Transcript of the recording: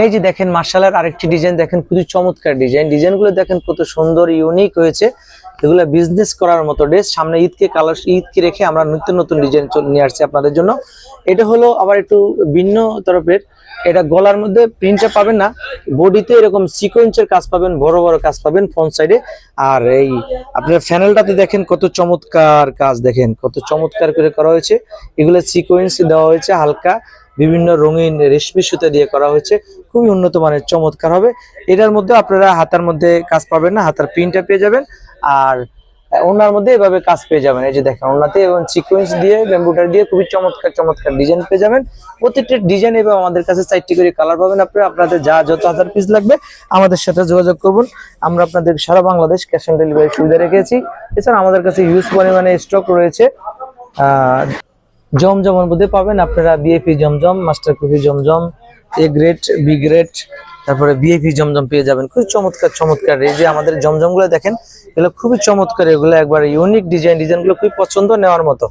এই যে দেখেন মার্শালের আরেকটি ডিজাইন দেখেন, খুবই চমৎকার ডিজাইন। ডিজাইনগুলো দেখেন কত সুন্দর ইউনিক হয়েছে। এগুলো বিজনেস করার মতো ড্রেস। সামনে ঈদকে রেখে আমরা নিত্য নতুন ডিজাইন নিয়ে আসছি আপনাদের জন্য। এটা হলো আবার একটু ভিন্ন তরফের। এটা গলার মধ্যে প্রিন্টটা পাবেন না, বডিতে এরকম সিকোয়েন্সের কাজ পাবেন, বড় বড় কাজ পাবেন ফ্রন্ট সাইডে। আর এই আপনার ফ্যানেলটাতে দেখেন কত চমৎকার কাজ, দেখেন কত চমৎকার করে করা হয়েছে। এগুলো সিকোয়েন্স দেওয়া হয়েছে, হালকা বিভিন্ন রঙিন রেশমি সুতা দিয়ে করা হয়েছে, খুবই উন্নত মানের, চমৎকার হবে। এটার মধ্যে আপনারা হাতার মধ্যে কাজ পাবেন না, হাতার প্রিন্টটা পেয়ে যাবেন। আর ওনার মধ্যে এভাবে কাজ পেয়ে যাবেন, এই যে দেখেন ওনাতে এবং সিকোয়েন্স দিয়ে এমব্রয়ডারি দিয়ে খুবই চমৎকার চমৎকার ডিজাইন পেয়ে যাবেন। প্রত্যেকটা ডিজাইন এবং আমাদের কাছে 4টি করে কালার পাবেন। আপনারা আপনাদের যত হাজার পিস লাগবে আমাদের সাথে যোগাযোগ করবেন। আমরা আপনাদের সারা বাংলাদেশ ক্যাশ অন ডেলিভারি সুবিধা রেখেছি। এছাড়া আমাদের কাছে হিউজ পরিমাণে স্টক রয়েছে। জমজমের মধ্যে পাবেন আপনারা বিএপি জমজম, মাস্টার কফি জমজম, এ গ্রেড, বি গ্রেড, তারপরে বিএপি জমজম পেয়ে যাবেন। খুবই চমৎকার চমৎকার এই যে আমাদের জমজম গুলো দেখেন, এগুলো খুবই চমৎকার, এগুলো একবার ইউনিক ডিজাইনগুলো খুবই পছন্দ নেওয়ার মতো।